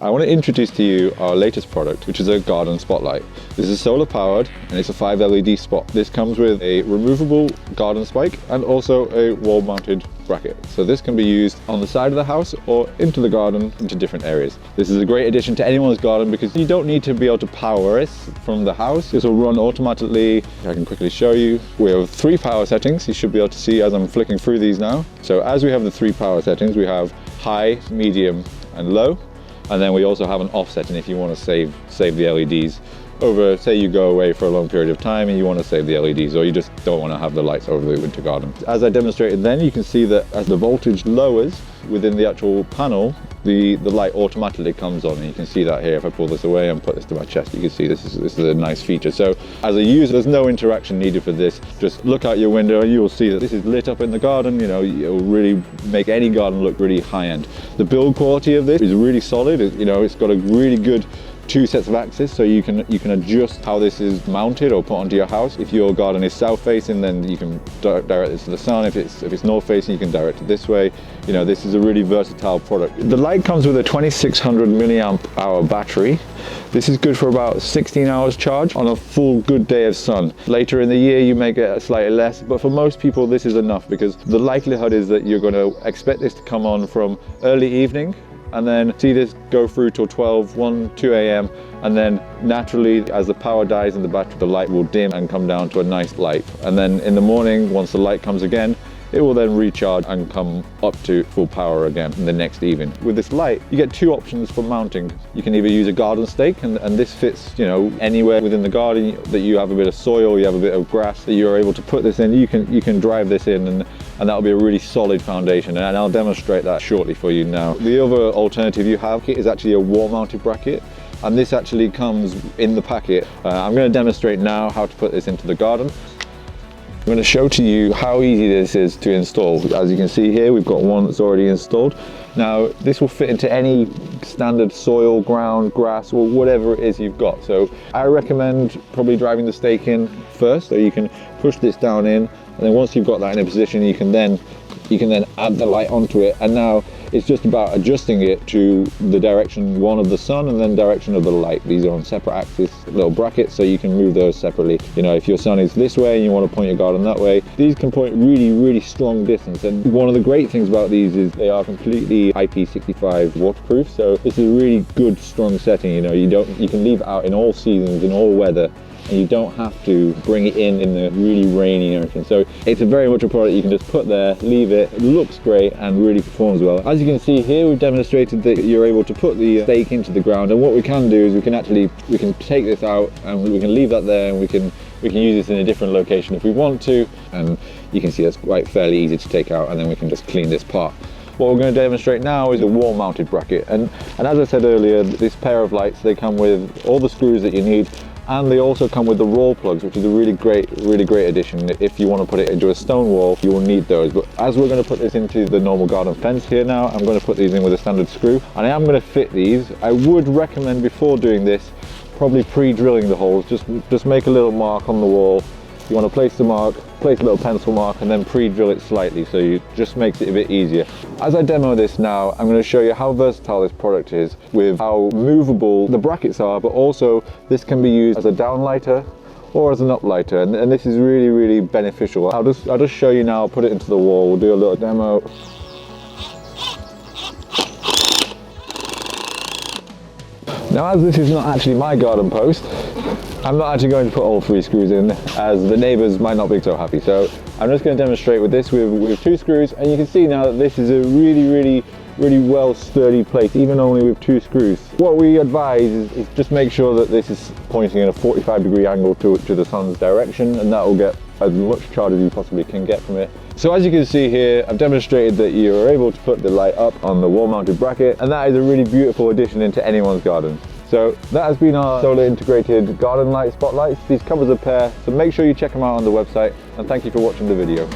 I want to introduce to you our latest product, which is a garden spotlight. This is solar powered and it's a 5 LED spot. This comes with a removable garden spike and also a wall mounted bracket. So this can be used on the side of the house or into the garden into different areas. This is a great addition to anyone's garden because you don't need to be able to power it from the house. This will run automatically. I can quickly show you. We have 3 power settings. You should be able to see as I'm flicking through these now. So as we have the 3 power settings, we have high, medium and low. And then we also have an off setting if you want to save the LEDs over, say you go away for a long period of time and you want to save the LEDs, or you just don't want to have the lights over the winter garden. As I demonstrated then, you can see that as the voltage lowers within the actual panel, the light automatically comes on, and you can see that here. If I pull this away and put this to my chest, you can see this is a nice feature. So as a user, there's no interaction needed for this. Just look out your window and you will see that this is lit up in the garden. You know, it will really make any garden look really high end. The build quality of this is really solid. It's got a really good 2 sets of axes, so you can adjust how this is mounted or put onto your house. If your garden is south facing, then you can direct this to the sun. If it's north facing, you can direct it this way. You know, this is a really versatile product. The light comes with a 2600 milliamp hour battery. This is good for about 16 hours charge on a full good day of sun. Later in the year you may get slightly less, but for most people this is enough, because the likelihood is that you're going to expect this to come on from early evening and then see this go through till 12, 1, 2 a.m. and then naturally as the power dies in the battery, the light will dim and come down to a nice light. And then in the morning, once the light comes again, it will then recharge and come up to full power again in the next evening. With this light, you get 2 options for mounting. You can either use a garden stake, and this fits, anywhere within the garden that you have a bit of soil, you have a bit of grass, that you're able to put this in. You can drive this in, and that'll be a really solid foundation, and I'll demonstrate that shortly for you now. The other alternative you have is actually a wall mounted bracket, and this actually comes in the packet. I'm going to demonstrate now how to put this into the garden. I'm going to show to you how easy this is to install. As you can see here, we've got one that's already installed. Now this will fit into any standard soil, ground, grass, or whatever it is you've got. So I recommend probably driving the stake in first, so you can push this down in, and then once you've got that in a position, you can then add the light onto it. And now it's just about adjusting it to the direction of the sun and then direction of the light. These are on separate axes, little brackets, so you can move those separately. If your sun is this way and you want to point your garden that way, these can point really strong distance. And one of the great things about these is they are completely IP65 waterproof, so this is a really good strong setting. You can leave it out in all seasons, in all weather, and you don't have to bring it in the really rainy or anything. So it's very much a product you can just put there, leave it looks great and really performs well. As you can see here, we've demonstrated that you're able to put the stake into the ground, and what we can do is we can take this out and we can leave that there, and we can use this in a different location if we want to, and you can see that's quite fairly easy to take out, and then we can just clean this part. What we're going to demonstrate now is a wall mounted bracket, and as I said earlier, this pair of lights, they come with all the screws that you need. And they also come with the roll plugs, which is a really great addition. If you want to put it into a stone wall, you will need those. But as we're going to put this into the normal garden fence here now, I'm going to put these in with a standard screw. And I am going to fit these. I would recommend before doing this, probably pre-drilling the holes. Just make a little mark on the wall. You want to place the mark, place a little pencil mark, and then pre-drill it slightly, so it just makes it a bit easier. As I demo this now, I'm going to show you how versatile this product is, with how movable the brackets are, but also this can be used as a downlighter or as an uplighter, and this is really beneficial. I'll just show you now. I'll put it into the wall. We'll do a little demo. Now, as this is not actually my garden post, I'm not actually going to put all 3 screws in, as the neighbours might not be so happy. So I'm just going to demonstrate with this with 2 screws, and you can see now that this is a really well sturdy plate, even only with 2 screws. What we advise is just make sure that this is pointing in a 45-degree angle to the sun's direction, and that will get as much charge as you possibly can get from it. So as you can see here, I've demonstrated that you're able to put the light up on the wall mounted bracket, and that is a really beautiful addition into anyone's garden. So that has been our solar integrated garden light spotlights. These come as a pair, so make sure you check them out on the website, and thank you for watching the video.